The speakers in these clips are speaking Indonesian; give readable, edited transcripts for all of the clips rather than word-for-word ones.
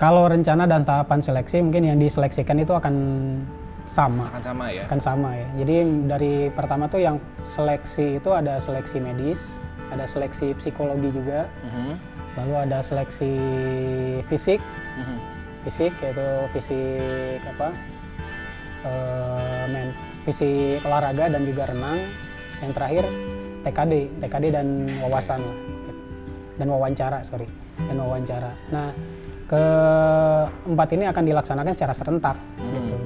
Kalau rencana dan tahapan seleksi mungkin yang diseleksikan itu akan sama. Akan sama ya? Akan sama ya. Jadi dari pertama tuh yang seleksi itu ada seleksi medis, ada seleksi psikologi juga, lalu ada seleksi fisik, fisik yaitu fisik fisik olahraga dan juga renang. Yang terakhir TKD dan wawasan lah, dan wawancara. Nah, keempat ini akan dilaksanakan secara serentak gitu.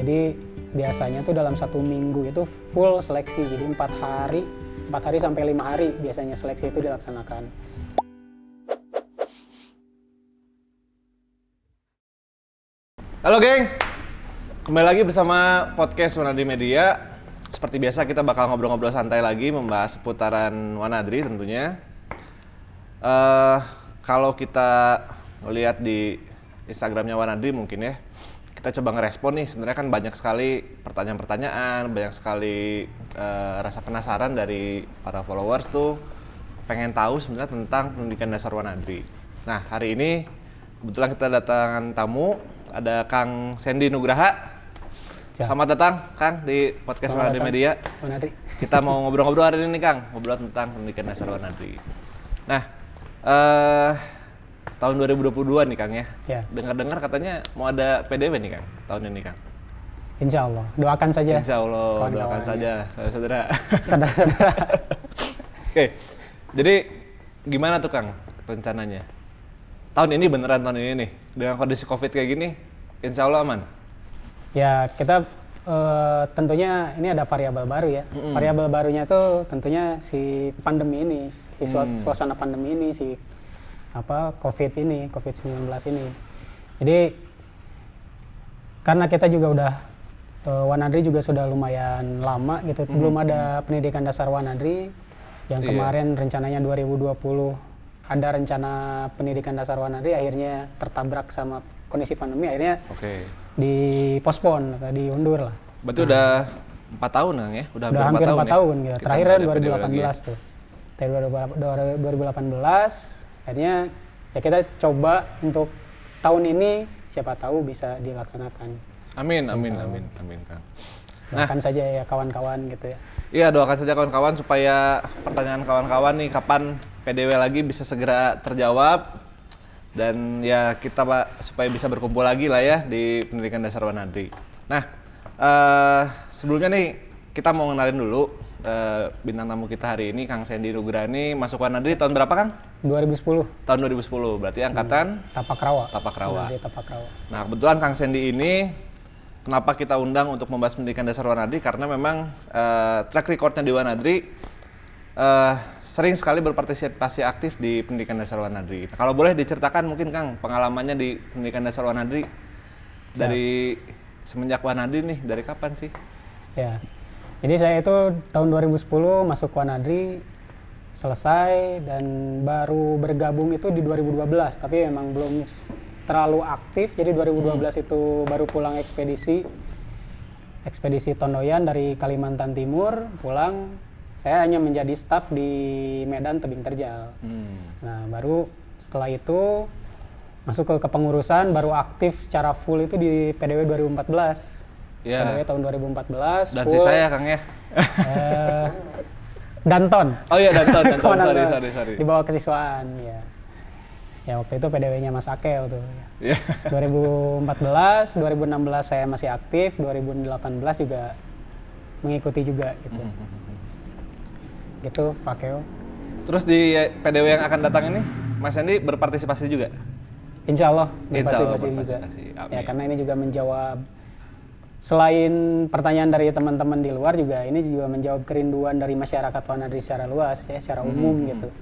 Jadi biasanya tuh dalam 1 minggu itu full seleksi, jadi 4 hari sampai 5 hari biasanya seleksi itu dilaksanakan. Halo geng, kembali lagi bersama podcast Wanadri Media. Seperti biasa kita bakal ngobrol-ngobrol santai lagi membahas seputaran Wanadri tentunya. Kalau kita lihat di Instagramnya Wanadri mungkin ya, kita coba ngerespon nih. Sebenarnya kan banyak sekali pertanyaan-pertanyaan, banyak sekali rasa penasaran dari para followers tuh pengen tahu sebenarnya tentang pendidikan dasar Wanadri. Nah, hari ini kebetulan kita datangan tamu, ada Kang Sandy Nugraha. Selamat datang Kang di podcast Wanadri Media. Wanadri. Kita mau ngobrol-ngobrol hari ini nih Kang, ngobrol tentang pendidikan dasar Wanadri. Nah, tahun 2022 nih Kang ya. Dengar-dengar katanya mau ada PDW nih Kang tahun ini Kang. Insya Allah, doakan saja. Insya Allah, doakan saja saudara-saudara. Saudara-saudara. Oke, jadi gimana tuh Kang rencananya? Tahun ini beneran tahun ini nih, dengan kondisi COVID kayak gini, insya Allah aman? Ya, kita tentunya ini ada variabel baru ya. Variabel barunya tuh tentunya si pandemi ini, suasana pandemi ini, COVID-19 ini. Jadi karena kita juga udah Wanadri juga sudah lumayan lama gitu, belum ada pendidikan dasar Wanadri yang kemarin rencananya 2020 ada rencana pendidikan dasar Wanadri, akhirnya tertabrak sama kondisi pandemi, akhirnya dipospon atau diundur lah. Berarti udah 4 tahun Kang ya? Udah hampir 4 tahun ya? Gitu. Terakhirnya 2018 tuh. Dari 2018 akhirnya ya kita coba untuk tahun ini siapa tahu bisa dilaksanakan. Amin Kang. Doakan saja ya kawan-kawan gitu ya. Iya, doakan saja kawan-kawan supaya pertanyaan kawan-kawan nih kapan PDW lagi bisa segera terjawab. Dan ya kita Pak supaya bisa berkumpul lagi lah ya di pendidikan dasar Wanadri. Nah, sebelumnya nih kita mau ngenalin dulu bintang tamu kita hari ini, Kang Sandy Nugraha nih masuk Wanadri tahun berapa Kang? 2010. Tahun 2010, berarti angkatan? Tapak Rawa. Nah, kebetulan Kang Sandy ini kenapa kita undang untuk membahas pendidikan dasar Wanadri karena memang track recordnya di Wanadri sering sekali berpartisipasi aktif di pendidikan dasar Wanadri. Nah, kalau boleh diceritakan mungkin Kang pengalamannya di pendidikan dasar Wanadri dari semenjak Wanadri nih, dari kapan sih? Ya, jadi saya itu tahun 2010 masuk Wanadri, selesai dan baru bergabung itu di 2012, tapi memang belum terlalu aktif. Jadi 2012 itu baru pulang ekspedisi Tondoyan dari Kalimantan Timur, pulang. Saya hanya menjadi staf di Medan Tebing Terjal. Nah, baru setelah itu masuk ke kepengurusan, baru aktif secara full itu di PDW 2014. PDW tahun 2014. Dan si saya Kang ya. Danton. Oh iya Danton. sorry. Di bawah kesiswaan ya. Ya waktu itu PDW-nya Mas Akel tuh. Ya. 2014, 2016 saya masih aktif, 2018 juga mengikuti juga gitu. Gitu Pak Keo. Terus di PDW yang akan datang ini, Mas Sandy berpartisipasi juga? Insya Allah berpartisipasi juga. Ya karena ini juga menjawab, selain pertanyaan dari teman-teman di luar juga, ini juga menjawab kerinduan dari masyarakat Wanadri secara luas ya, secara umum gitu.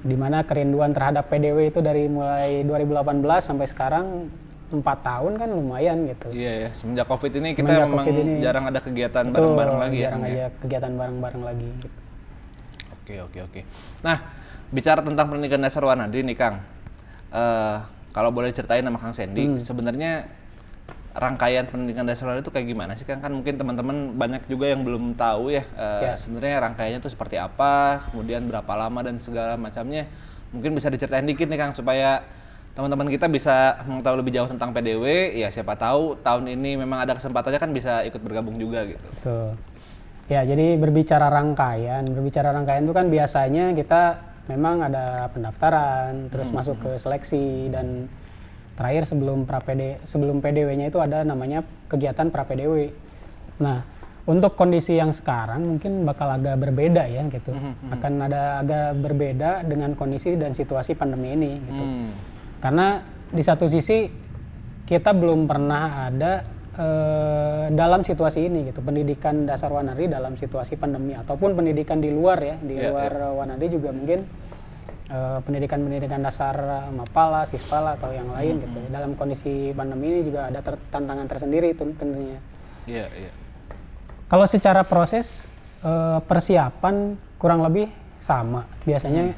Dimana kerinduan terhadap PDW itu dari mulai 2018 sampai sekarang 4 tahun kan lumayan gitu. Iya ya, semenjak COVID ini kita memang jarang ada kegiatan bareng-bareng lagi ya. Jarang ada kegiatan bareng-bareng lagi gitu. Oke. Nah, bicara tentang pendidikan dasar Wanadri nih Kang, kalau boleh ceritain sama Kang Sandy, sebenarnya rangkaian pendidikan dasar Wanadri itu kayak gimana sih Kang? Kan mungkin teman-teman banyak juga yang belum tahu ya, sebenarnya rangkaiannya itu seperti apa, kemudian berapa lama dan segala macamnya. Mungkin bisa diceritain dikit nih Kang supaya teman-teman kita bisa mengetahui lebih jauh tentang PDW, ya siapa tahu tahun ini memang ada kesempatannya kan bisa ikut bergabung juga gitu. Betul. Ya, jadi berbicara rangkaian itu kan biasanya kita memang ada pendaftaran, terus masuk ke seleksi, dan terakhir sebelum PDW-nya itu ada namanya kegiatan pra PDW. Nah, untuk kondisi yang sekarang mungkin bakal agak berbeda ya gitu. Akan ada agak berbeda dengan kondisi dan situasi pandemi ini gitu. Karena di satu sisi kita belum pernah ada dalam situasi ini gitu, pendidikan dasar Wanadri dalam situasi pandemi, ataupun pendidikan di luar ya, luar Wanadri juga mungkin pendidikan dasar Mapala, Sispala atau yang lain gitu. Dalam kondisi pandemi ini juga ada tantangan tersendiri tentunya. Kalau secara proses persiapan kurang lebih sama, biasanya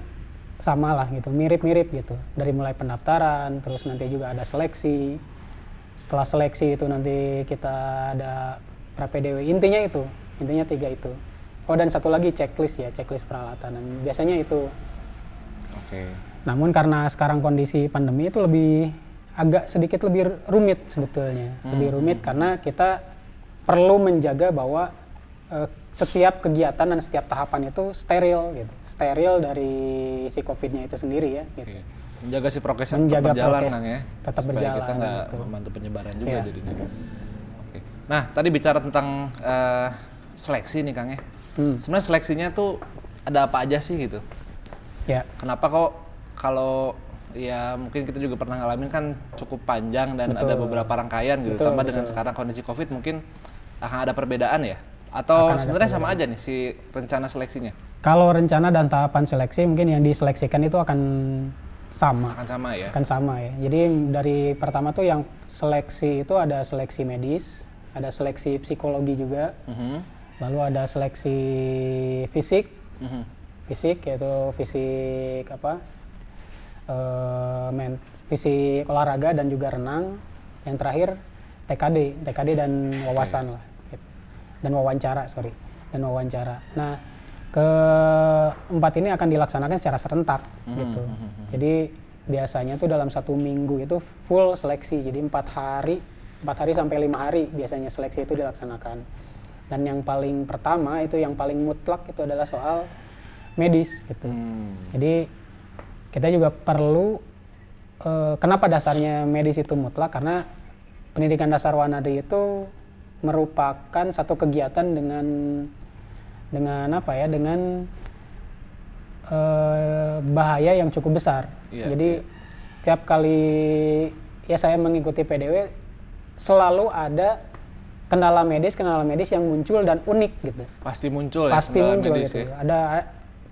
sama lah gitu, mirip-mirip gitu. Dari mulai pendaftaran, terus nanti juga ada seleksi. Setelah seleksi itu nanti kita ada pra PDW. Intinya 3 itu. Oh, dan satu lagi checklist peralatan. Dan biasanya itu. Namun karena sekarang kondisi pandemi itu agak sedikit lebih rumit sebetulnya. Lebih rumit karena kita perlu menjaga bahwa setiap kegiatan dan setiap tahapan itu steril gitu. Steril dari si COVID-nya itu sendiri ya gitu. Menjaga si prokesnya tetap berjalan, Kang ya. Tetap supaya berjalan. Kita nggak membantu penyebaran juga jadinya. Nah, tadi bicara tentang seleksi nih, Kang ya. Sebenarnya seleksinya tuh ada apa aja sih gitu? Ya. Kenapa kok kalau ya mungkin kita juga pernah ngalamin kan cukup panjang dan ada beberapa rangkaian gitu. Tambah dengan sekarang kondisi COVID mungkin akan ada perbedaan ya? Atau sebenarnya sama aja nih si rencana seleksinya? Kalau rencana dan tahapan seleksi mungkin yang diseleksikan itu akan sama ya. Jadi dari pertama tuh yang seleksi itu ada seleksi medis, ada seleksi psikologi juga, lalu ada seleksi fisik, yaitu fisik fisik olahraga dan juga renang. Yang terakhir TKD dan wawasan lah, dan wawancara. Nah, keempat ini akan dilaksanakan secara serentak gitu. Jadi biasanya tuh dalam 1 minggu itu full seleksi. Jadi 4 hari sampai 5 hari biasanya seleksi itu dilaksanakan. Dan yang paling pertama itu yang paling mutlak itu adalah soal medis gitu. Jadi kita juga perlu kenapa dasarnya medis itu mutlak, karena pendidikan dasar Wanadri itu merupakan satu kegiatan dengan bahaya yang cukup besar. Jadi setiap kali ya saya mengikuti PDW selalu ada kendala medis yang muncul dan unik gitu. Pasti muncul medis gitu. Ya?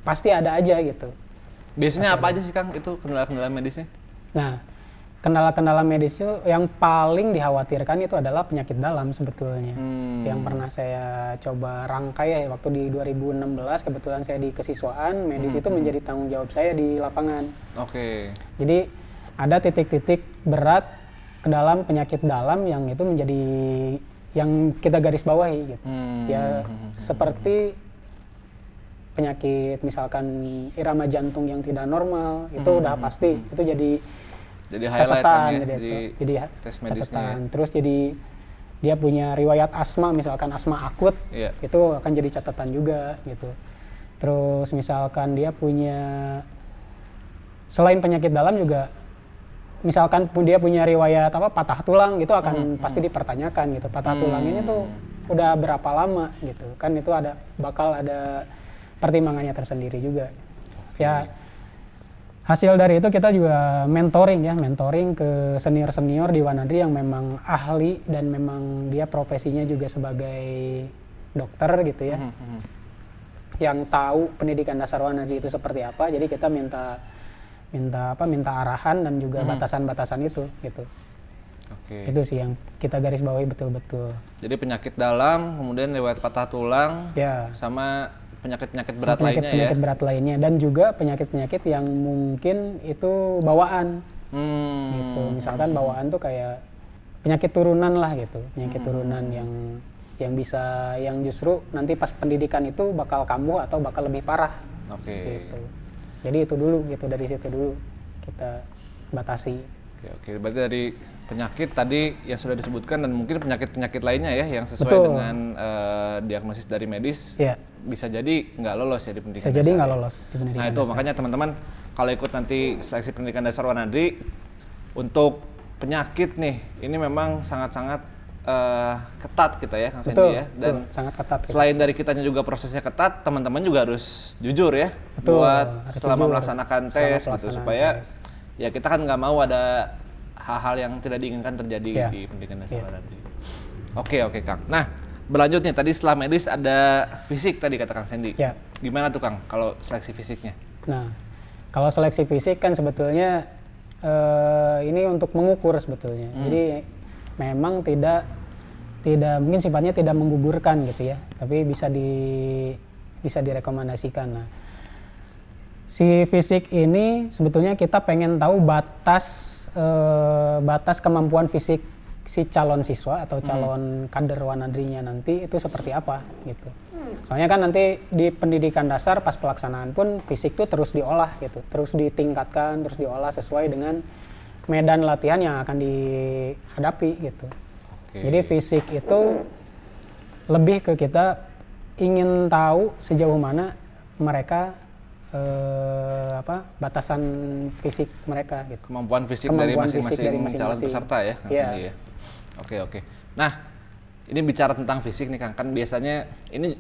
Pasti ada aja gitu. Biasanya apa aja sih, Kang, itu kendala-kendala medisnya? Nah, kendala-kendala medis itu yang paling dikhawatirkan itu adalah penyakit dalam sebetulnya. Yang pernah saya coba rangkai ya waktu di 2016, kebetulan saya di kesiswaan medis itu menjadi tanggung jawab saya di lapangan. Jadi ada titik-titik berat ke dalam penyakit dalam yang itu menjadi yang kita garis bawahi gitu. Ya seperti penyakit misalkan irama jantung yang tidak normal, itu udah pasti itu jadi catatan, jadi tes medisnya. Terus jadi dia punya riwayat asma, misalkan asma akut, itu akan jadi catatan juga gitu. Terus misalkan dia punya selain penyakit dalam juga, misalkan dia punya riwayat patah tulang, itu akan pasti dipertanyakan gitu. Patah tulang ini tuh udah berapa lama gitu kan, itu bakal ada pertimbangannya tersendiri juga. Ya hasil dari itu kita juga mentoring ke senior di Wanadri yang memang ahli dan memang dia profesinya juga sebagai dokter gitu ya, yang tahu pendidikan dasar Wanadri itu seperti apa. Jadi kita minta arahan dan juga batasan-batasan itu gitu. Itu sih yang kita garis bawahi betul-betul. Jadi penyakit dalam, kemudian riwayat patah tulang, sama penyakit-penyakit berat lainnya, dan juga penyakit-penyakit yang mungkin itu bawaan gitu. Misalkan bawaan tuh kayak penyakit turunan lah gitu, penyakit turunan yang bisa, yang justru nanti pas pendidikan itu bakal kambuh atau bakal lebih parah gitu. Jadi itu dulu gitu, dari situ dulu kita batasi. Oke, berarti dari penyakit tadi yang sudah disebutkan dan mungkin penyakit-penyakit lainnya ya yang sesuai Betul. dengan diagnosis dari medis Ya, bisa jadi nggak lolos ya di pendidikan bisa jadi dasar nggak ya. lolos di pendidikan Nah itu dasar. makanya teman-teman kalau ikut nanti seleksi pendidikan dasar Wanadri untuk penyakit nih ini memang sangat-sangat ketat kita ya Kang Sandy Betul, ya dan betul, sangat ketat. selain dari kitanya juga prosesnya ketat teman-teman juga harus jujur ya Betul, buat harus selama jujur melaksanakan selama tes gitu pelaksanaan supaya tes. ya kita kan nggak mau ada hal-hal yang tidak diinginkan terjadi Ya. di pendidikan dasar Wanadri. Oke Kang. Nah berlanjut nih tadi setelah medis ada fisik tadi kata Kang Sandy. Ya. Gimana tuh Kang kalau seleksi fisiknya? Nah, kalau seleksi fisik kan sebetulnya ini untuk mengukur sebetulnya. Jadi memang tidak mungkin sifatnya tidak menggugurkan gitu ya, tapi bisa direkomendasikan. Nah, si fisik ini sebetulnya kita pengen tahu batas kemampuan fisik si calon siswa atau calon kader Wanadrinya nanti itu seperti apa gitu. Soalnya kan nanti di pendidikan dasar pas pelaksanaan pun fisik tuh terus diolah gitu, terus ditingkatkan, terus diolah sesuai dengan medan latihan yang akan dihadapi gitu. Oke. Jadi fisik itu lebih ke kita ingin tahu sejauh mana mereka batasan fisik mereka gitu. Kemampuan fisik Kemampuan dari fisik masing-masing dari calon masing-masing. peserta ya, Kang Iya. Sandy ya. Oke. Nah, ini bicara tentang fisik nih Kang, kan biasanya ini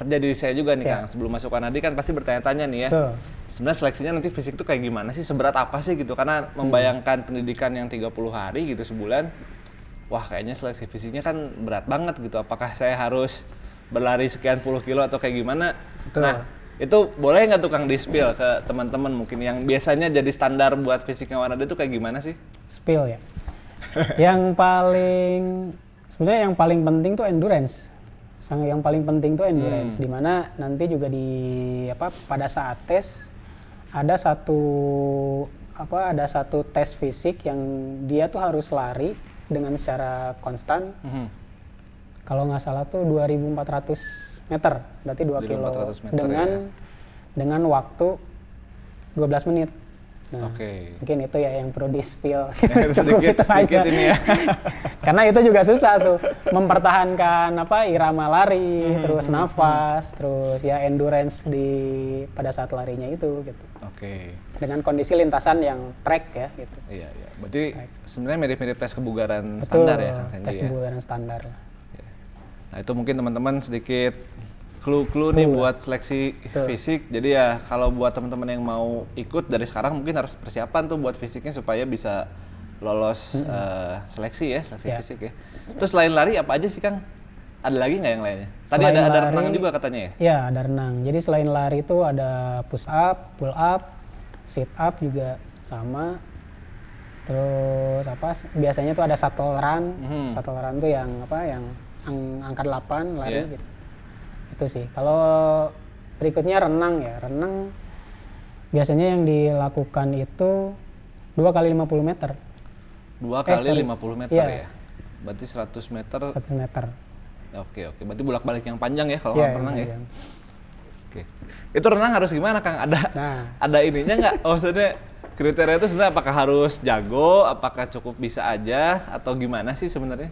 terjadi di saya juga nih Iya. Kang. Sebelum masuk Wanadri kan pasti bertanya-tanya nih ya. Betul. Sebenarnya seleksinya nanti fisik itu kayak gimana sih? Seberat apa sih gitu? Karena membayangkan pendidikan yang 30 hari gitu sebulan, wah kayaknya seleksi fisiknya kan berat banget gitu. Apakah saya harus berlari sekian puluh kilo atau kayak gimana? Betul. Nah, itu boleh nggak tuh Kang di-spill ke teman-teman mungkin yang biasanya jadi standar buat fisiknya Wanadri itu kayak gimana sih? Spill ya. Sebenarnya yang paling penting tuh endurance. Yang paling penting tuh endurance, di mana nanti juga pada saat tes ada satu tes fisik yang dia tuh harus lari dengan secara konstan. Kalau nggak salah tuh 2.400 meter, berarti 2 kilo 2.400 meter dengan waktu 12 menit. Nah, Oke. mungkin itu ya yang perlu di-spill. sedikit ini ya. Karena itu juga susah tuh, mempertahankan irama lari, terus nafas, terus ya endurance pada saat larinya itu gitu. Oke. Dengan kondisi lintasan yang track ya gitu. Iya. Berarti sebenarnya mirip-mirip tes kebugaran standar ya Kang Sandy tes ya. kebugaran standar lah. Nah, itu mungkin teman-teman sedikit clue-clue nih buat seleksi fisik. Jadi ya kalau buat teman-teman yang mau ikut dari sekarang mungkin harus persiapan tuh buat fisiknya supaya bisa lolos seleksi fisik ya. Terus selain lari apa aja sih Kang? Ada lagi nggak yang lainnya? Tadi Selain ada lari, renang juga katanya ya? Ya, ada renang. Jadi selain lari itu ada push up, pull up, sit up juga sama. Terus biasanya tuh ada shuttle run. Shuttle run tuh yang angkat 8 lari gitu. Itu sih. Kalau berikutnya renang ya. Renang biasanya yang dilakukan itu 2 kali 50 meter. 2 kali 50 meter Iya. ya? Berarti 100 meter. 100 meter. Oke. Berarti bolak-balik yang panjang ya kalau Iya, renang ya? yang Oke. Itu renang harus gimana Kang? Nah. Ada ininya nggak? Maksudnya kriteria itu sebenarnya apakah harus jago, apakah cukup bisa aja, atau gimana sih sebenarnya?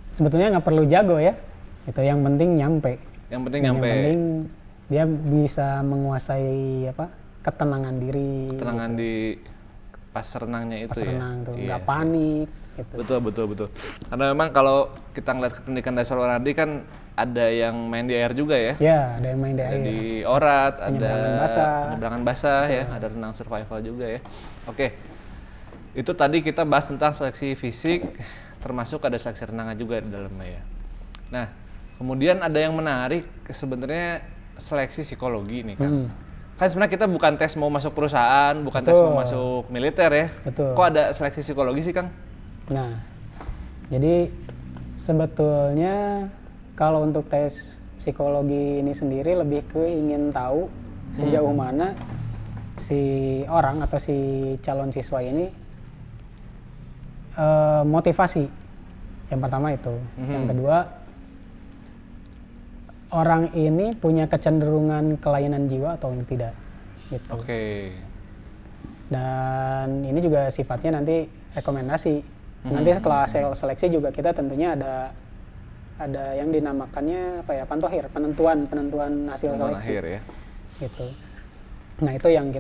Sebetulnya nggak perlu jago ya. Itu yang penting nyampe. Yang penting Yang nyampe. penting dia bisa menguasai ketenangan diri. Ketenangan di pas renangnya itu Pas ya. renang tuh Iya nggak sih. panik gitu. Betul. Karena memang kalau kita ngeliat pendidikan dasar Wanadri kan ada yang main di air juga ya. Ya, ada yang main di Ada air. di orat, ada Penyeberangan basah. penyeberangan basah ya, ada renang survival juga ya. Oke. Itu tadi kita bahas tentang seleksi fisik, termasuk ada seleksi renang juga di dalamnya ya. Nah, kemudian ada yang menarik sebenarnya seleksi psikologi nih Kang. Kan sebenarnya kita bukan tes mau masuk perusahaan, bukan tes mau masuk militer ya. Betul. Kok ada seleksi psikologi sih Kang? Nah, jadi sebetulnya kalau untuk tes psikologi ini sendiri lebih ke ingin tahu sejauh mana si orang atau si calon siswa ini motivasi. Yang pertama itu. Yang kedua, orang ini punya kecenderungan kelainan jiwa atau tidak gitu. Oke. Dan ini juga sifatnya nanti rekomendasi. Nanti setelah seleksi juga kita tentunya ada yang dinamakannya apa ya, pantohir, penentuan hasil Penentuan seleksi. akhir ya. Gitu. Nah, itu yang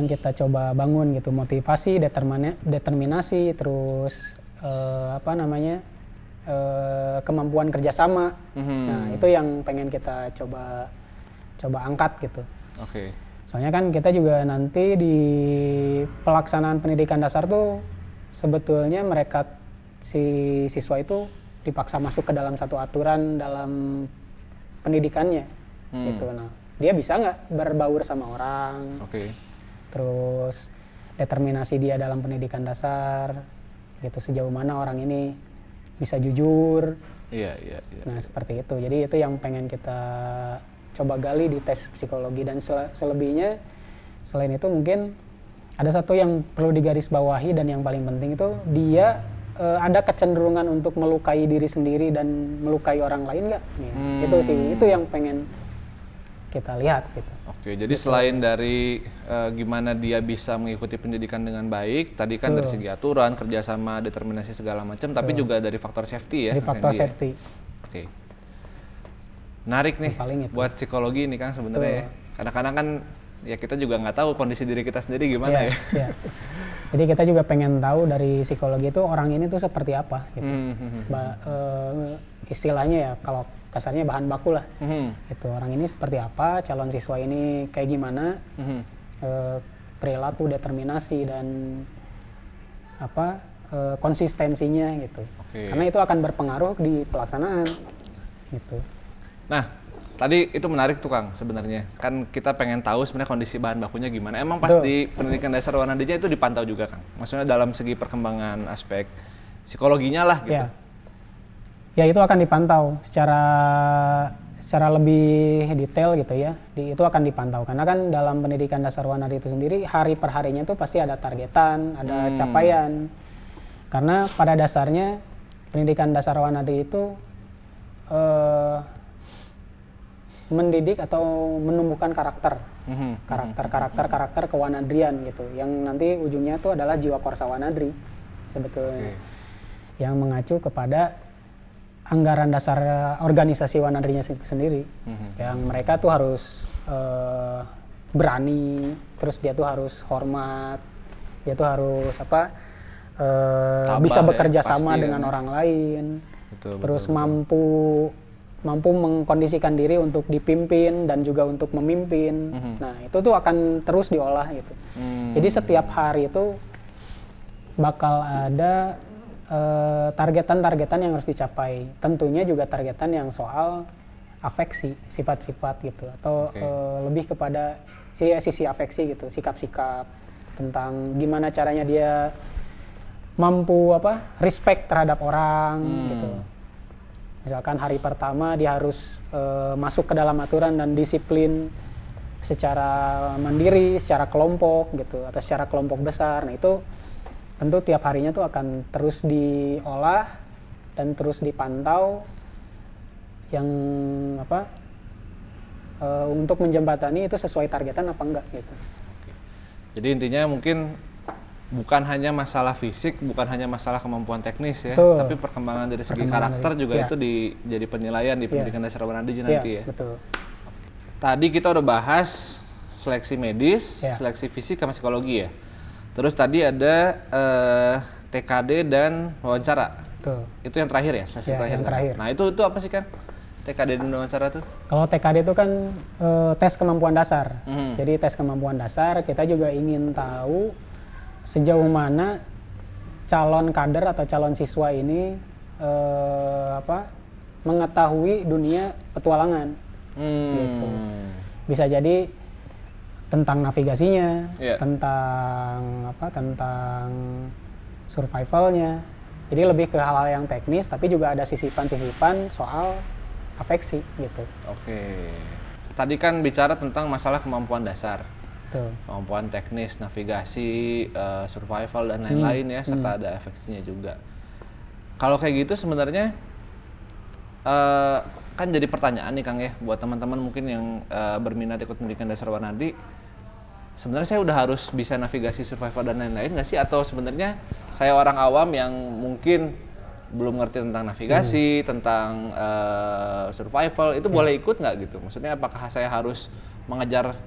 kita coba bangun gitu, motivasi, determinasi, terus kemampuan kerjasama. Nah, itu yang pengen kita coba angkat gitu. Oke. Soalnya kan kita juga nanti di pelaksanaan pendidikan dasar tuh sebetulnya si siswa itu dipaksa masuk ke dalam satu aturan dalam pendidikannya gitu. Nah, dia bisa nggak berbaur sama orang? Oke. Terus determinasi dia dalam pendidikan dasar gitu, sejauh mana orang ini bisa jujur. Iya. Nah, seperti itu. Jadi itu yang pengen kita coba gali di tes psikologi. Dan selebihnya selain itu mungkin ada satu yang perlu digarisbawahi dan yang paling penting itu dia ada kecenderungan untuk melukai diri sendiri dan melukai orang lain nggak? Ya, itu sih, itu yang pengen kita lihat gitu. Oke, jadi selain dari gimana dia bisa mengikuti pendidikan dengan baik, tadi kan dari segi aturan, kerjasama, determinasi segala macam, tapi juga dari faktor safety ya. Dari faktor safety. Oke. Menarik nih buat psikologi ini kan sebenarnya ya. Kadang-kadang kan ya kita juga nggak tahu kondisi diri kita sendiri gimana ya. Iya. Jadi kita juga pengen tahu dari psikologi itu orang ini tuh seperti apa gitu. Istilahnya ya kalau kasarnya bahan baku lah. Gitu. Orang ini seperti apa, calon siswa ini kayak gimana, perilaku, determinasi dan konsistensinya gitu. Karena itu akan berpengaruh di pelaksanaan gitu. Nah, tadi itu menarik tuh Kang sebenarnya. Kan kita pengen tahu sebenarnya kondisi bahan bakunya gimana. Emang pas di pendidikan dasar Wanadinya itu dipantau juga Kang? Maksudnya dalam segi perkembangan aspek psikologinya lah gitu. Ya itu akan dipantau secara lebih detail gitu ya. Itu akan dipantau karena kan dalam pendidikan dasar Wanadi itu sendiri hari per harinya tuh pasti ada targetan, ada capaian. Karena pada dasarnya pendidikan dasar Wanadi itu mendidik atau menumbuhkan karakter kewanadrian gitu, yang nanti ujungnya itu adalah jiwa korsa wanadri sebetulnya, yang mengacu kepada anggaran dasar organisasi wanadrinya sendiri, yang mereka tuh harus berani, terus dia tuh harus hormat, dia tuh harus bisa bekerja sama dengan orang lain, terus mampu mengkondisikan diri untuk dipimpin dan juga untuk memimpin. Nah, itu tuh akan terus diolah gitu. Jadi setiap hari itu bakal ada targetan-targetan yang harus dicapai. Tentunya juga targetan yang soal afeksi, sifat-sifat gitu, atau lebih kepada sisi afeksi gitu, sikap-sikap tentang gimana caranya dia mampu respect terhadap orang gitu. Misalkan hari pertama dia harus masuk ke dalam aturan dan disiplin secara mandiri, secara kelompok gitu, atau secara kelompok besar. Nah, itu tentu tiap harinya tuh akan terus diolah dan terus dipantau yang untuk menjembatani itu sesuai targetan apa enggak gitu. Jadi intinya mungkin bukan hanya masalah fisik, bukan hanya masalah kemampuan teknis ya, tapi perkembangan dari segi karakter juga itu jadi penilaian di pendidikan dasar Wanadi nanti ya. Betul. Tadi kita udah bahas seleksi medis, seleksi fisik sama psikologi ya. Terus tadi ada TKD dan wawancara. Betul. Itu yang terakhir ya, seleksi terakhir. Yang terakhir. Nah itu apa sih kan TKD dan wawancara tuh? Kalau TKD itu kan tes kemampuan dasar. Jadi tes kemampuan dasar kita juga ingin tahu sejauh mana calon kader atau calon siswa ini mengetahui dunia petualangan gitu. Bisa jadi tentang navigasinya, tentang survivalnya. Jadi lebih ke hal-hal yang teknis, tapi juga ada sisipan-sisipan soal afeksi gitu. Oke. Tadi kan bicara tentang masalah kemampuan dasar. Kemampuan teknis, navigasi, survival dan lain-lain ya, serta ada afeksinya juga. Kalau kayak gitu sebenarnya kan jadi pertanyaan nih Kang ya, buat teman-teman mungkin yang berminat ikut pendidikan dasar Wanadi, sebenarnya saya udah harus bisa navigasi survival dan lain-lain nggak sih? Atau sebenarnya saya orang awam yang mungkin belum ngerti tentang navigasi, tentang survival, itu boleh ikut nggak gitu? Maksudnya apakah saya harus mengejar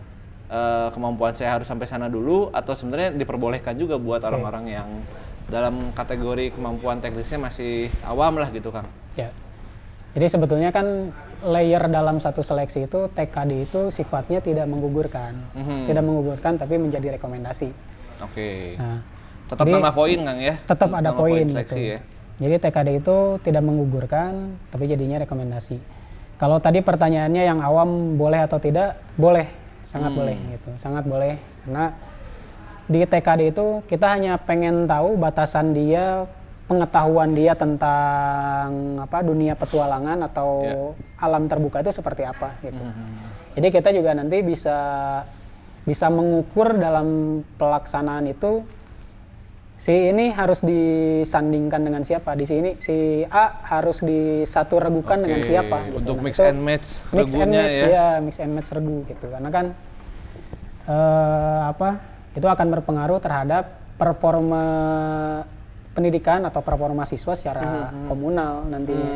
kemampuan saya harus sampai sana dulu, atau sebenarnya diperbolehkan juga buat orang-orang yang dalam kategori kemampuan teknisnya masih awam lah gitu, Kang? Ya. Jadi sebetulnya kan layer dalam satu seleksi itu TKD itu sifatnya tidak menggugurkan, tidak menggugurkan tapi menjadi rekomendasi. Oke. Nah, Tetap jadi nambah poin, Kang ya? tetap ada Nambah poin seleksi gitu. ya? Jadi TKD itu tidak menggugurkan tapi jadinya rekomendasi. Kalau tadi pertanyaannya yang awam boleh atau tidak, boleh, sangat boleh gitu, sangat boleh. Karena di TKD itu kita hanya pengen tahu batasan dia, pengetahuan dia tentang dunia petualangan atau alam terbuka itu seperti apa gitu. Jadi kita juga nanti bisa mengukur dalam pelaksanaan itu si ini harus disandingkan dengan siapa, di sini si A harus disatu regukan dengan siapa gitu. Untuk Nah, mix and match regunya mix and match regu gitu. Karena kan itu akan berpengaruh terhadap performa pendidikan atau performa siswa secara komunal nantinya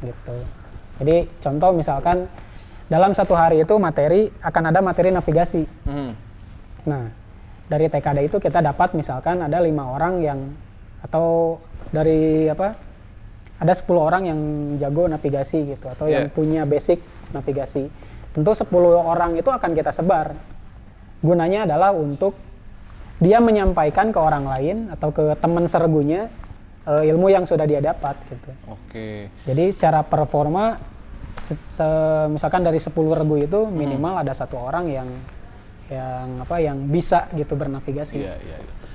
gitu. Jadi contoh misalkan dalam satu hari itu akan ada materi navigasi. Nah, dari TKD itu kita dapat misalkan ada 5 orang atau dari ada 10 orang yang jago navigasi gitu atau yang punya basic navigasi. Tentu 10 orang itu akan kita sebar. Gunanya adalah untuk dia menyampaikan ke orang lain atau ke teman seregunya ilmu yang sudah dia dapat gitu. Oke. Jadi secara performa misalkan dari 10 regu itu minimal ada 1 orang yang bisa gitu bernavigasi. Iya.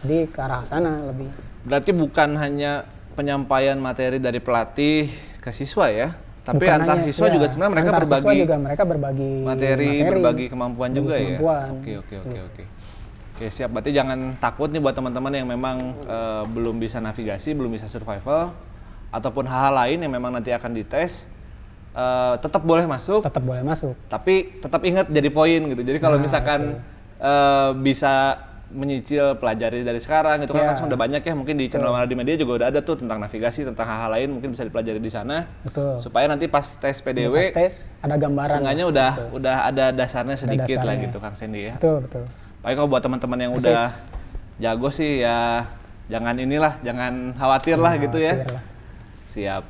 Jadi ke arah sana lebih. Berarti bukan hanya penyampaian materi dari pelatih ke siswa ya, tapi Bukan antar hanya, siswa juga sebenarnya mereka berbagi materi, berbagi kemampuan juga kemampuan. ya. Oke. Oke, siap. Berarti jangan takut nih buat teman-teman yang memang belum bisa navigasi, belum bisa survival, ataupun hal-hal lain yang memang nanti akan dites, tetap boleh masuk. Tetap boleh masuk. Tapi tetap ingat jadi poin gitu. Jadi kalau misalkan bisa menyicil pelajari dari sekarang gitu kan sudah banyak ya, mungkin di channel Wanadri Media juga udah ada tuh tentang navigasi, tentang hal-hal lain mungkin bisa dipelajari di sana. Betul. Supaya nanti pas tes PDW ada gambaran. Seenggaknya udah ada dasarnya sedikit lah gitu Kang Sandy ya. Betul. Paling kalau buat teman-teman yang udah jago sih ya jangan khawatir lah gitu ya. Siap.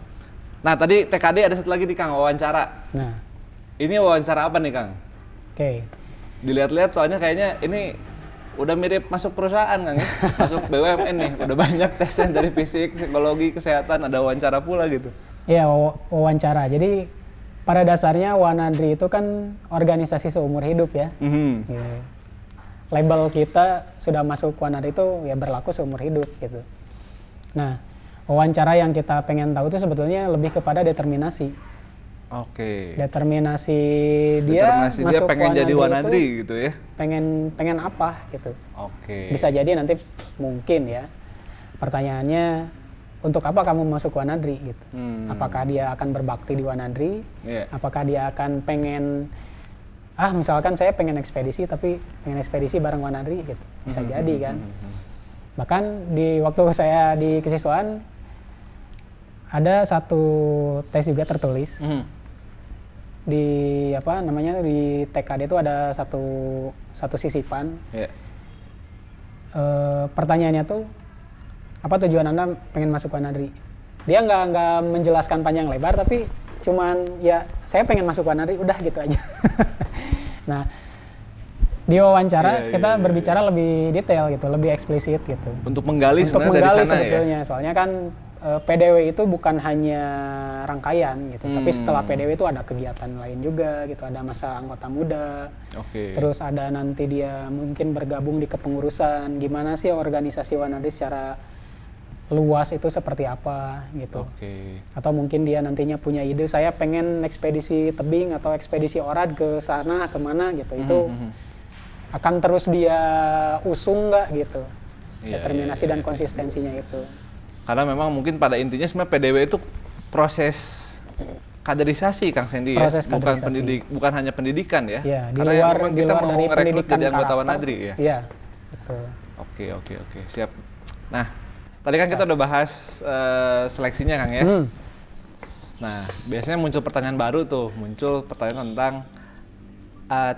Nah tadi TKD ada satu lagi nih Kang, wawancara. Nah. Ini wawancara apa nih Kang? Oke. Dilihat-lihat soalnya kayaknya ini udah mirip masuk perusahaan Kang ya. Masuk BUMN nih, udah banyak tesnya dari fisik, psikologi, kesehatan, ada wawancara pula gitu. Iya, wawancara. Jadi pada dasarnya Wanadri itu kan organisasi seumur hidup ya. Gitu. Label kita sudah masuk Wanadri itu ya berlaku seumur hidup gitu. Nah, wawancara yang kita pengen tahu itu sebetulnya lebih kepada determinasi. Oke. Determinasi dia masuk pengen jadi Wanadri gitu ya. Pengen apa gitu. Oke. Bisa jadi nanti mungkin ya. Pertanyaannya untuk apa kamu masuk Wanadri gitu. Apakah dia akan berbakti di Wanadri? Apakah dia akan pengen misalkan saya pengen ekspedisi tapi pengen ekspedisi bareng Wanadri gitu. Bisa jadi kan. Bahkan di waktu saya di kesiswaan ada satu tes juga tertulis. Di di TKD itu ada satu sisipan. Pertanyaannya tuh apa tujuan Anda pengen masuk Wanadri? Dia nggak menjelaskan panjang lebar tapi cuman ya saya pengen masuk Wanadri udah gitu aja. Nah, di wawancara kita berbicara lebih detail gitu, lebih eksplisit gitu. Untuk menggali sebenarnya dari sana sebetulnya. Soalnya kan PDW itu bukan hanya rangkaian gitu, tapi setelah PDW itu ada kegiatan lain juga gitu, ada masa anggota muda. Terus ada nanti dia mungkin bergabung di kepengurusan, gimana sih organisasi Wanadri secara luas itu seperti apa gitu. Atau mungkin dia nantinya punya ide, saya pengen ekspedisi tebing atau ekspedisi orad ke sana kemana gitu. Itu akan terus dia usung nggak gitu. Determinasi dan konsistensinya itu. Karena memang mungkin pada intinya sebenarnya PDW itu proses kaderisasi Kang Sandy ya, Proses kaderisasi. bukan hanya pendidikan ya. Ya, di Karena luar memang di kita luar mau dari ngerekrut pendidikan jadi anggota karakter. Wanadri ya. Iya, betul. Oke, siap. Nah, tadi kan kita udah bahas seleksinya Kang ya. Nah, biasanya muncul pertanyaan baru tuh, muncul pertanyaan tentang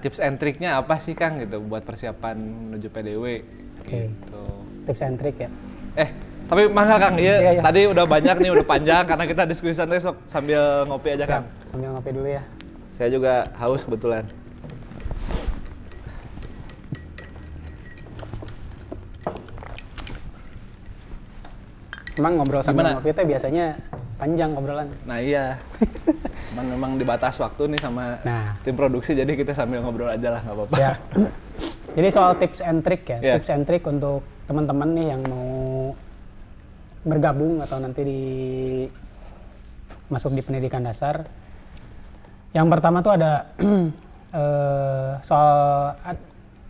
tips and triknya apa sih Kang gitu buat persiapan menuju PDW gitu. Tips and trick ya. Tapi mangga Kang, Iya. tadi udah banyak nih, udah panjang karena kita diskusi santai, sok sambil ngopi aja Kang. Sambil ngopi dulu ya. Saya juga haus kebetulan. Emang ngobrol sambil Gimana? ngopi itu biasanya panjang obrolan. Nah iya, cuman memang dibatas waktu nih sama Nah. tim produksi, jadi kita sambil ngobrol aja lah, nggak apa-apa. Ya. Jadi soal tips and trick ya, Yeah. tips and trick untuk teman-teman nih yang mau bergabung atau nanti masuk di pendidikan dasar. Yang pertama tuh ada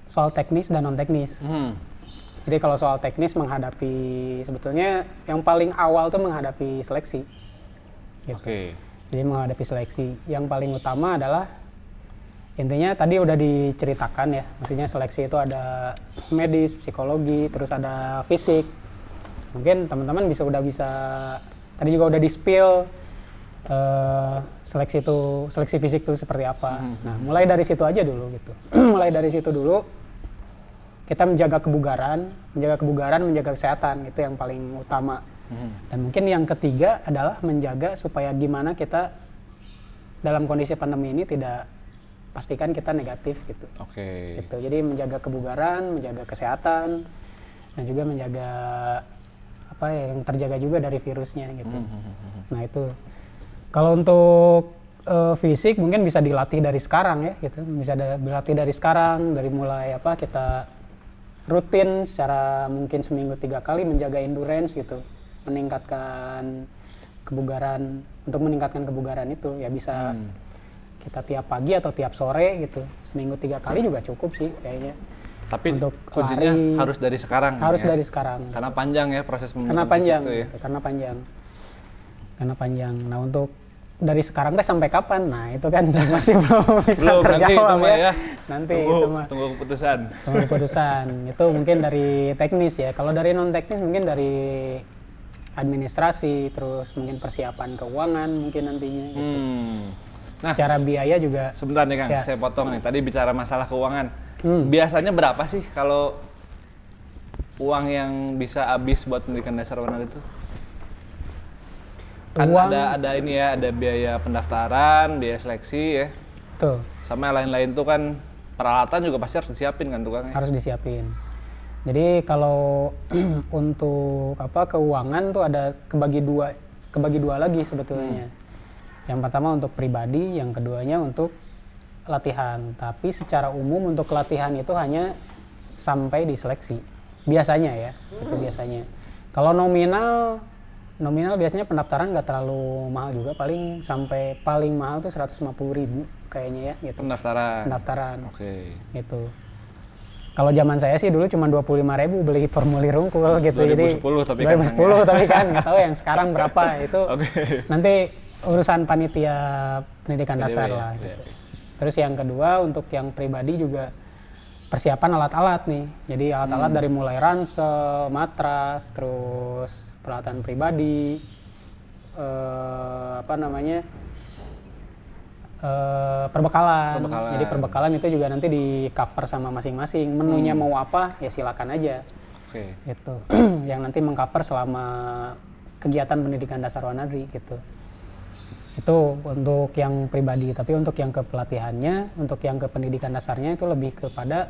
soal teknis dan non teknis. Jadi kalau soal teknis menghadapi, sebetulnya yang paling awal tuh menghadapi seleksi. Gitu. Oke. Jadi menghadapi seleksi, yang paling utama adalah intinya tadi udah diceritakan ya, maksudnya seleksi itu ada medis, psikologi, terus ada fisik. Mungkin teman-teman udah bisa tadi juga udah di-spill seleksi fisik itu seperti apa. Nah, mulai dari situ aja dulu gitu. Mulai dari situ dulu kita menjaga kebugaran, menjaga kesehatan, itu yang paling utama. Dan mungkin yang ketiga adalah menjaga supaya gimana kita dalam kondisi pandemi ini tidak pastikan kita negatif gitu. Oke. Gitu. Jadi menjaga kebugaran, menjaga kesehatan, dan juga menjaga apa ya, yang terjaga juga dari virusnya gitu. Nah itu. Kalau untuk fisik mungkin bisa dilatih dari sekarang ya gitu. Bisa dilatih dari sekarang, dari mulai apa kita rutin secara mungkin seminggu 3 kali menjaga endurance gitu, meningkatkan kebugaran. Untuk meningkatkan kebugaran itu ya bisa kita tiap pagi atau tiap sore gitu, seminggu 3 kali juga cukup sih kayaknya. Tapi untuk kuncinya lari, harus dari sekarang. harus ya? dari sekarang Karena panjang ya proses karena membentuk panjang fisik itu ya. gitu, karena panjang. Nah untuk dari sekarang teh sampai kapan? Nah itu kan masih belum bisa Belum, nanti terjawab itu mah ya. Nanti Tunggu, itu mah tunggu keputusan. tunggu keputusan. Itu mungkin dari teknis ya. Kalau dari non teknis mungkin dari administrasi, terus mungkin persiapan keuangan mungkin nantinya. Gitu. Nah, Secara biaya juga. sebentar nih Kang, Ya. saya potong nih. Tadi bicara masalah keuangan. Biasanya berapa sih kalau uang yang bisa habis buat pendidikan dasar Wanadri itu? Kan Uang- ada ini ya, ada biaya pendaftaran, biaya seleksi ya. Tuh, Sama yang lain-lain tuh kan peralatan juga pasti harus disiapin kan tukangnya. harus disiapin. Jadi kalau untuk apa keuangan tuh ada kebagi dua lagi sebetulnya. Yang pertama untuk pribadi, yang keduanya untuk latihan. Tapi secara umum untuk latihan itu hanya sampai di seleksi. Biasanya ya, itu biasanya. Kalau nominal biasanya pendaftaran nggak terlalu mahal juga, paling mahal tuh 150.000 kayaknya ya gitu. Pendaftaran. Oke. Gitu. Kalau zaman saya sih dulu cuma 25.000 beli formulir unggul gitu. 2010 tapi kan 2010 tapi kan nggak tahu yang sekarang berapa itu. Oke. Nanti urusan panitia pendidikan PDW dasar ya, lah iya. gitu. Terus yang kedua untuk yang pribadi juga persiapan alat-alat nih. Jadi alat-alat dari mulai ransel, matras, terus peralatan pribadi, perbekalan. Jadi perbekalan itu juga nanti di cover sama masing-masing. Menunya mau apa ya silakan aja. Oke. Gitu. Yang nanti mengcover selama kegiatan pendidikan dasar Wanadri gitu. Itu untuk yang pribadi, tapi untuk yang ke pelatihannya, untuk yang ke pendidikan dasarnya itu lebih kepada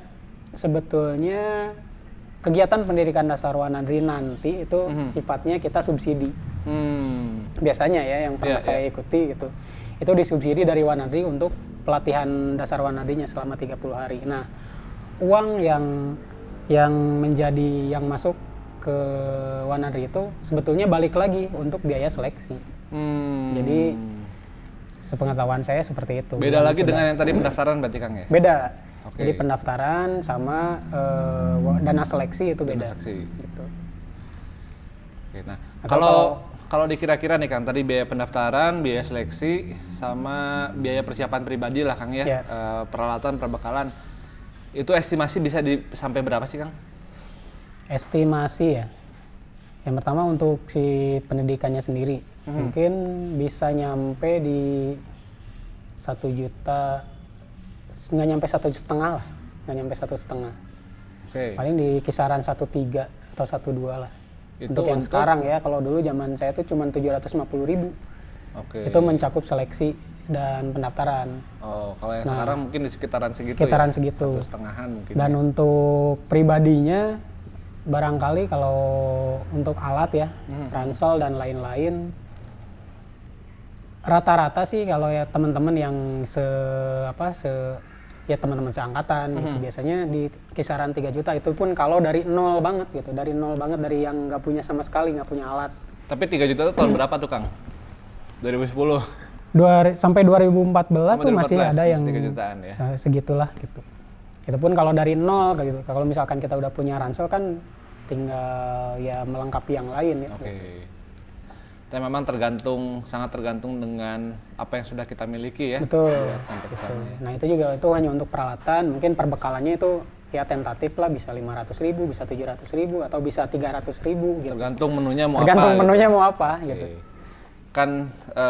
sebetulnya kegiatan pendidikan dasar Wanadri nanti itu sifatnya kita subsidi. Biasanya ya yang pernah saya ikuti gitu. Itu disubsidi dari Wanadri untuk pelatihan dasar Wanadrinya selama 30 hari. Nah, uang yang masuk ke Wanadri itu sebetulnya balik lagi untuk biaya seleksi. Jadi sepengetahuan saya seperti itu. Beda lagi dengan yang tadi pendaftaran berarti Kang ya? Beda. Oke. Jadi pendaftaran sama dana seleksi itu beda. Seleksi. Gitu. Oke, nah, Atau kalau dikira-kira nih Kang, tadi biaya pendaftaran, biaya seleksi, sama biaya persiapan pribadi lah Kang ya, Ya. Peralatan, perbekalan, itu estimasi bisa sampai berapa sih Kang? Estimasi ya. Yang pertama untuk si pendidikannya sendiri, mungkin bisa nyampe di 1 juta, nggak nyampe 1,5 juta lah, nggak nyampe 1,5. Oke. Paling di kisaran 1,3 atau 1,2 lah. Itu Untuk yang untuk- sekarang ya, kalau dulu zaman saya tuh cuma 750.000. Oke. Itu mencakup seleksi dan pendaftaran. Oh, kalau yang sekarang mungkin di sekitaran segitu Sekitaran ya? segitu. 1,5-an mungkin. Dan ya? untuk pribadinya, barangkali kalau untuk alat ya, ransel dan lain-lain, rata-rata sih kalau ya teman-teman yang ya teman-teman seangkatan gitu, biasanya di kisaran 3 juta, itu pun kalau dari nol banget gitu, dari nol banget, dari yang nggak punya sama sekali, nggak punya alat. Tapi 3 juta itu tahun berapa tuh Kang? 2010? Sampai 2014 tuh masih 2014, ada yang 3 jutaan ya? segitulah gitu. Itu pun kalau dari nol kayak gitu. Kalau misalkan kita udah punya ransel kan tinggal ya melengkapi yang lain ya. Oke. Tapi memang sangat tergantung dengan apa yang sudah kita miliki ya. Betul. Buat sampai ke sana ya. Nah itu juga itu hanya untuk peralatan, mungkin perbekalannya itu ya tentatif lah, bisa 500.000, bisa 700.000, atau bisa 300.000 gitu. Tergantung menunya mau Tergantung apa. menunya gitu. mau apa gitu. Oke. Kan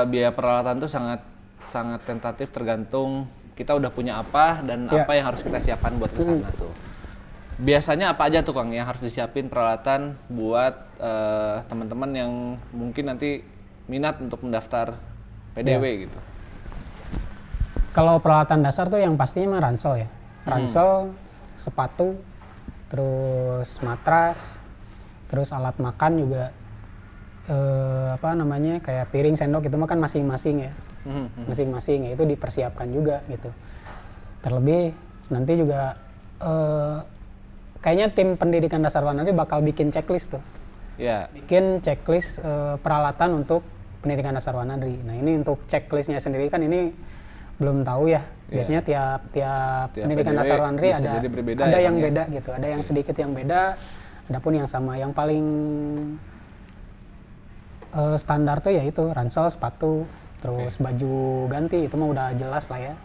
biaya peralatan tuh sangat tentatif, tergantung kita udah punya apa dan Ya. apa yang harus kita siapkan buat ke sana tuh. Biasanya apa aja tuh Kang yang harus disiapin peralatan buat teman-teman yang mungkin nanti minat untuk mendaftar PDW gitu? Kalau peralatan dasar tuh yang pastinya mah ransel ya. Ransel, sepatu, terus matras, terus alat makan juga, kayak piring, sendok, itu mah kan masing-masing ya. Masing-masing ya, itu dipersiapkan juga gitu. Terlebih nanti juga kayaknya tim pendidikan dasar Wanadri bakal bikin checklist tuh. Ya. Bikin checklist peralatan untuk pendidikan dasar Wanadri. Nah ini untuk checklistnya sendiri kan ini belum tahu ya. Biasanya tiap pendidikan PDW dasar Wanadri bisa ada jadi berbeda ada ya, yang Kang, ya? beda gitu, ada yang sedikit yang beda, ada pun yang sama. Yang paling standar tuh ya itu ransel, sepatu, terus baju ganti, itu mah udah jelas lah ya.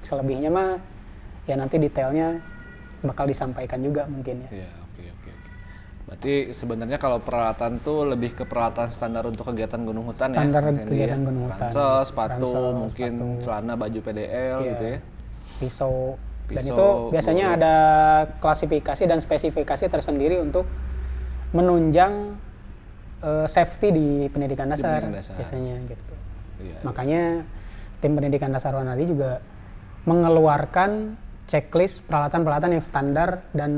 Selebihnya mah ya nanti detailnya bakal disampaikan juga mungkin ya. Iya, oke. Berarti sebenarnya kalau peralatan tuh lebih ke peralatan standar untuk kegiatan gunung hutan Standar ya? Mas Hendy, kegiatan gunung hutan. Ransel, sepatu, Ransel, mungkin sepatu. celana, baju PDL Iya. gitu ya? Pisau. Dan Pisau, itu biasanya guru. ada klasifikasi dan spesifikasi tersendiri untuk menunjang safety di pendidikan dasar, pendidikan dasar. biasanya gitu. Iya. Makanya tim pendidikan dasar Wanadri juga mengeluarkan checklist peralatan-peralatan yang standar dan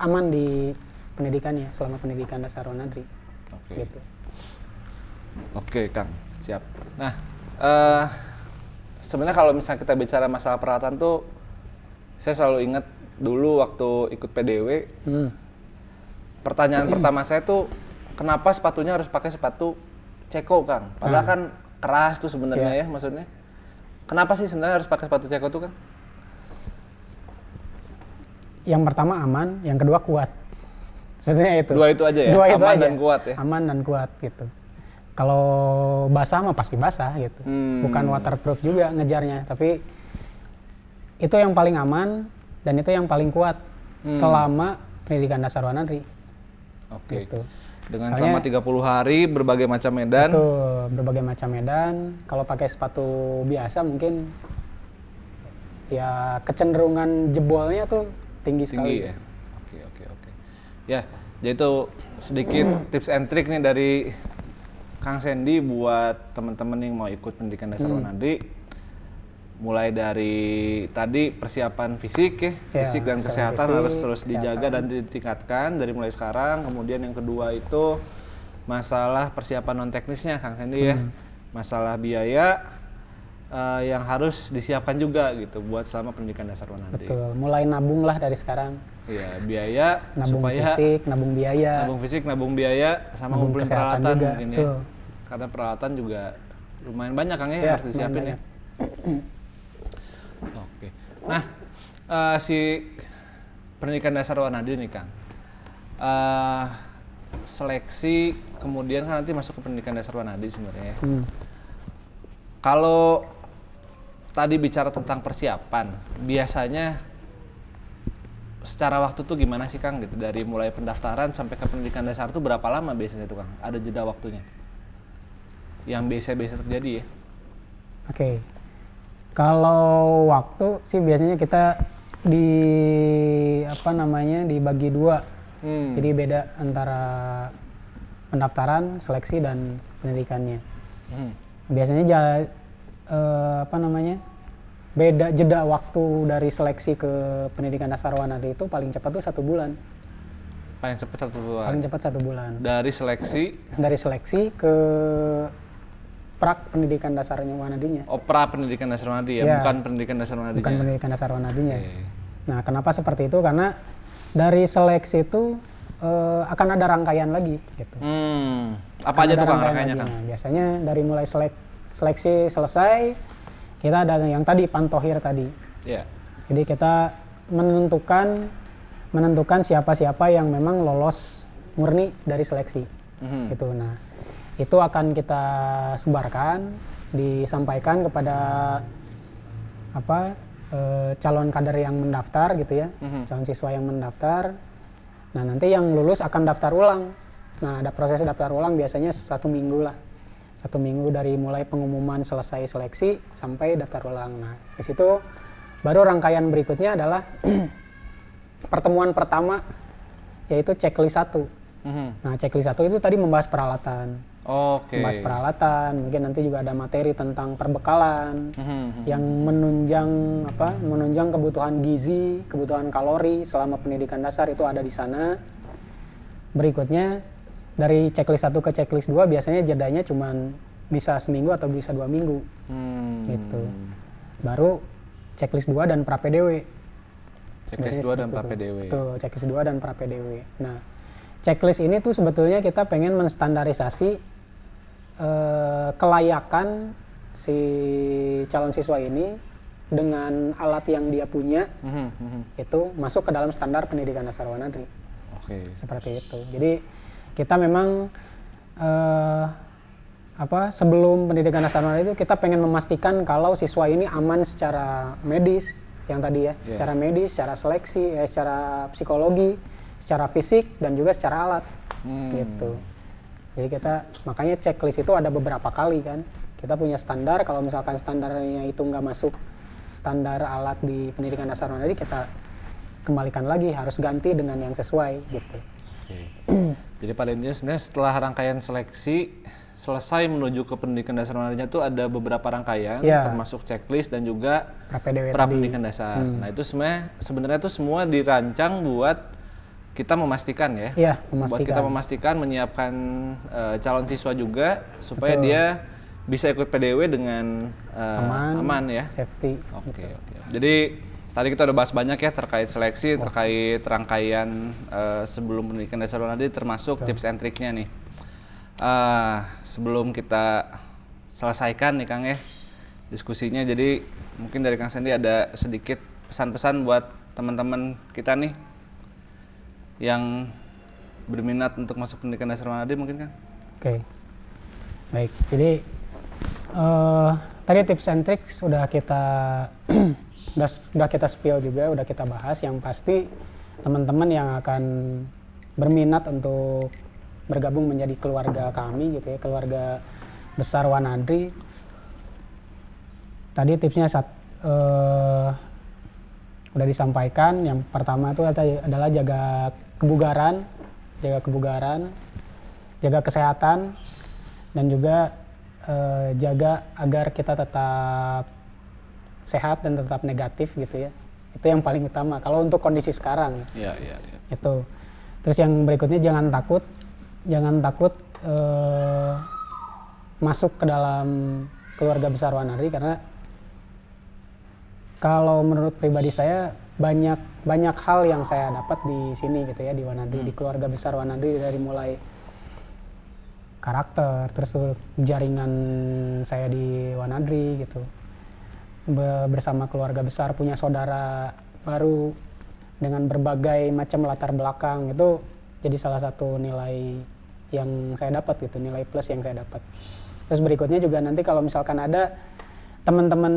aman di pendidikannya selama pendidikan dasar Wanadri. Oke. Gitu. Oke, Kang, siap. Nah, sebenarnya kalau misalnya kita bicara masalah peralatan tuh, saya selalu ingat dulu waktu ikut PDW, pertanyaan pertama saya tuh, kenapa sepatunya harus pakai sepatu Ceko, Kang? Padahal kan keras tuh sebenarnya ya, maksudnya. Kenapa sih sebenarnya harus pakai sepatu Ceko tuh, Kang? Yang pertama aman, yang kedua kuat. Sebenarnya itu. Dua itu aja ya? Dua itu Aman aja. dan kuat ya? Aman dan kuat gitu. Kalau basah mah pasti basah gitu. Bukan waterproof juga ngejarnya, tapi itu yang paling aman dan itu yang paling kuat selama pendidikan dasar Wanadri. Oke. Gitu. Dengan Soalnya- selama 30 hari berbagai macam medan. Itu berbagai macam medan. Kalau pakai sepatu biasa mungkin ya kecenderungan jebolnya tuh tinggi sekali. Tinggi ya. Oke. Ya, jadi itu sedikit tips and trick nih dari Kang Sandy buat teman-teman yang mau ikut pendidikan dasar Wanadri. Mulai dari tadi persiapan fisik ya, fisik dan persiapan kesehatan fisik, harus terus dijaga kesehatan. dan ditingkatkan dari mulai sekarang. Kemudian yang kedua itu masalah persiapan non teknisnya Kang Sandy ya. Masalah biaya yang harus disiapkan juga gitu buat selama pendidikan dasar Wanadri. Betul. Mulai nabung lah dari sekarang. Iya, biaya Nabung supaya fisik, nabung biaya. nabung fisik, nabung biaya, sama Nabung ngumpulin kesehatan peralatan juga, mungkin ya. betul. Karena peralatan juga lumayan banyak Kang ya, Iya, harus disiapin lumayan ya. Oke. Nah, si pendidikan dasar Wanadri nih Kang. seleksi, kemudian kan nanti masuk ke pendidikan dasar Wanadi sebenarnya. Hmm. Kalau tadi bicara tentang persiapan, biasanya secara waktu tuh gimana sih Kang gitu, dari mulai pendaftaran sampai ke pendidikan dasar tuh berapa lama biasanya tuh Kang? Ada jeda waktunya yang biasa-biasa terjadi ya? Oke. Kalau waktu sih biasanya kita dibagi dua. Jadi beda antara pendaftaran, seleksi dan pendidikannya. Biasanya beda jeda waktu dari seleksi ke pendidikan dasar Wanadi itu paling cepat tuh 1 bulan. Paling cepat 1 bulan. Paling cepat 1 bulan. Dari seleksi ke prak pendidikan dasarnya Wanadinya. Oh, pra pendidikan dasar Wanadi ya, Ya. bukan pendidikan dasar Wanadinya. Bukan pendidikan dasar Wanadinya. Oke. Nah, kenapa seperti itu? Karena dari seleksi itu akan ada rangkaian lagi gitu. Apa Akan aja ada tuh Kang rangkaian rangkaiannya lagi. Kang? Nah, biasanya dari mulai seleksi selesai, kita ada yang tadi pantohir tadi. Iya. Jadi kita menentukan siapa-siapa yang memang lolos murni dari seleksi. Gitu. Nah, itu akan kita sebarkan, disampaikan kepada calon kader yang mendaftar gitu ya, calon siswa yang mendaftar. Nah, nanti yang lulus akan daftar ulang. Nah, ada proses daftar ulang biasanya 1 minggu lah. 1 minggu dari mulai pengumuman selesai seleksi sampai daftar ulang. Nah, di situ baru rangkaian berikutnya adalah pertemuan pertama, yaitu checklist 1. Nah, checklist 1 itu tadi membahas peralatan. Oke. Membahas peralatan, mungkin nanti juga ada materi tentang perbekalan yang menunjang kebutuhan gizi, kebutuhan kalori selama pendidikan dasar itu ada di sana. Berikutnya dari checklist 1 ke checklist 2 biasanya jedanya cuman bisa seminggu atau bisa 2 minggu. Gitu. Baru checklist 2 dan pra PDW. Checklist 2 dan pra PDW. Tuh, checklist 2 dan pra PDW. Nah, checklist ini tuh sebetulnya kita pengen menstandarisasi kelayakan si calon siswa ini dengan alat yang dia punya itu masuk ke dalam standar pendidikan dasar Wanadri. Oke. Seperti itu. Jadi kita memang sebelum pendidikan dasar Wanadri itu kita pengen memastikan kalau siswa ini aman secara medis yang tadi ya, secara medis, secara seleksi, secara psikologi, secara fisik dan juga secara alat. Gitu. Jadi kita makanya checklist itu ada beberapa kali kan. Kita punya standar, kalau misalkan standarnya itu nggak masuk standar alat di pendidikan dasar Wanadri, kita kembalikan lagi, harus ganti dengan yang sesuai gitu. Oke. Jadi pada intinya sebenarnya setelah rangkaian seleksi selesai menuju ke pendidikan dasar Wanadrinya itu ada beberapa rangkaian, termasuk checklist dan juga pra pendidikan dasar. Nah itu sebenarnya itu semua dirancang buat kita memastikan ya, buat kita memastikan menyiapkan calon siswa juga supaya dia bisa ikut PDW dengan aman ya, safety. Oke. Jadi tadi kita udah bahas banyak ya terkait seleksi, terkait rangkaian sebelum pendidikan dasar Wanadri, termasuk tips and triknya nih. Sebelum kita selesaikan nih Kang ya diskusinya, jadi mungkin dari Kang Sandy ada sedikit pesan-pesan buat teman-teman kita nih yang berminat untuk masuk pendidikan dasar Wanadri mungkin Kang? Oke. Baik, jadi tadi tips and tricks sudah kita spill juga, udah kita bahas. Yang pasti teman-teman yang akan berminat untuk bergabung menjadi keluarga kami gitu ya, keluarga besar Wanadri. Tadi tipsnya udah disampaikan. Yang pertama itu adalah jaga kebugaran, jaga kesehatan, dan juga jaga agar kita tetap sehat dan tetap negatif gitu ya. Itu yang paling utama kalau untuk kondisi sekarang. Iya. Itu. Terus yang berikutnya jangan takut masuk ke dalam keluarga besar Wanadri, karena kalau menurut pribadi saya banyak hal yang saya dapat di sini gitu ya, di Wanadri, di keluarga besar Wanadri, dari mulai karakter, terus jaringan saya di Wanadri gitu, bersama keluarga besar, punya saudara baru dengan berbagai macam latar belakang, itu jadi salah satu nilai yang saya dapat gitu, nilai plus yang saya dapat. Terus berikutnya juga nanti kalau misalkan ada teman-teman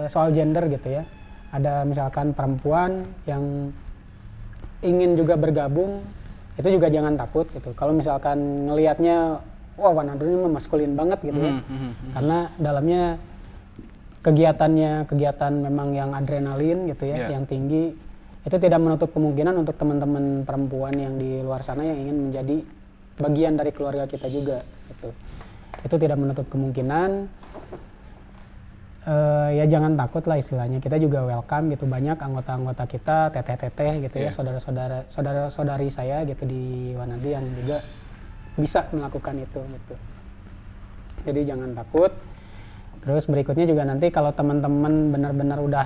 soal gender gitu ya, ada misalkan perempuan yang ingin juga bergabung, itu juga jangan takut gitu. Kalau misalkan ngelihatnya wah Wanadri ini maskulin banget gitu ya, karena dalamnya kegiatan memang yang adrenalin gitu ya, yang tinggi, itu tidak menutup kemungkinan untuk teman-teman perempuan yang di luar sana yang ingin menjadi bagian dari keluarga kita juga gitu. Itu tidak menutup kemungkinan. Ya jangan takut lah istilahnya, kita juga welcome gitu, banyak anggota-anggota kita, teteh-teteh gitu ya, saudara-saudari saya gitu di Wanadri yang juga bisa melakukan itu gitu. Jadi jangan takut. Terus berikutnya juga nanti kalau teman-teman benar-benar udah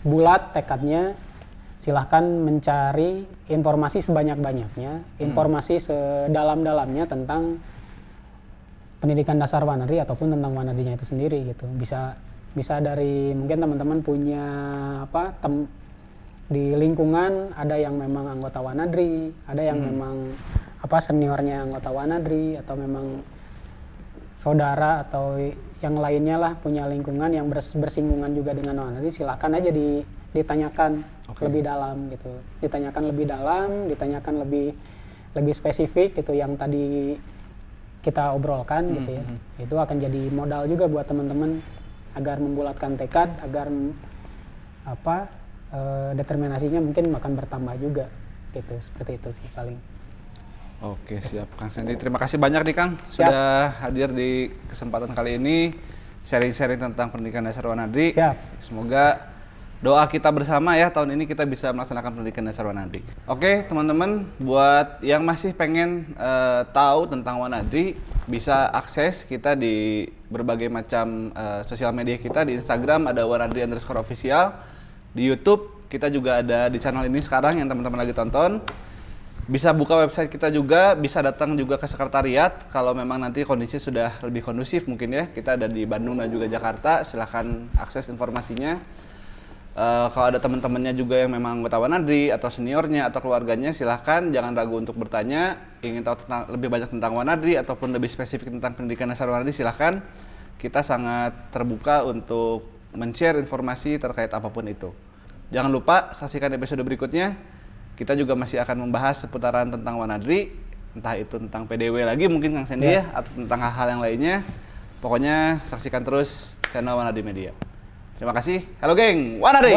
bulat tekadnya, silahkan mencari informasi sebanyak-banyaknya, informasi sedalam-dalamnya tentang pendidikan dasar Wanadri ataupun tentang Wanadrinya itu sendiri gitu. Bisa dari mungkin teman-teman punya di lingkungan ada yang memang anggota Wanadri, ada yang memang seniornya anggota Wanadri, atau memang saudara atau yang lainnya lah punya lingkungan yang bersinggungan juga dengan Wanadri, silahkan aja ditanyakan lebih dalam gitu. Ditanyakan lebih spesifik gitu yang tadi kita obrolkan gitu ya. Itu akan jadi modal juga buat teman-teman agar membulatkan tekad, agar determinasinya mungkin akan bertambah juga gitu. Seperti itu sih paling. Oke, siap Kang Sandy. Terima kasih banyak nih Kang sudah hadir di kesempatan kali ini sharing-sharing tentang pendidikan dasar Wanadri. Siap. Semoga doa kita bersama ya tahun ini kita bisa melaksanakan pendidikan dasar Wanadri. Oke, teman-teman, buat yang masih pengen tahu tentang Wanadri, bisa akses kita di berbagai macam sosial media kita. Di Instagram ada Wanadri_official, di YouTube kita juga ada di channel ini sekarang yang teman-teman lagi tonton. Bisa buka website kita juga, bisa datang juga ke sekretariat kalau memang nanti kondisi sudah lebih kondusif mungkin ya. Kita ada di Bandung dan juga Jakarta, silahkan akses informasinya. Kalau ada teman-temannya juga yang memang anggota Wanadri atau seniornya atau keluarganya, silahkan jangan ragu untuk bertanya. Ingin tahu lebih banyak tentang Wanadri ataupun lebih spesifik tentang pendidikan dasar Wanadri, silahkan. Kita sangat terbuka untuk men-share informasi terkait apapun itu. Jangan lupa saksikan episode berikutnya. Kita juga masih akan membahas seputaran tentang Wanadri, entah itu tentang PDW lagi mungkin Kang Sandy ya, atau tentang hal-hal yang lainnya. Pokoknya saksikan terus channel Wanadri Media. Terima kasih. Halo geng, Wanadri!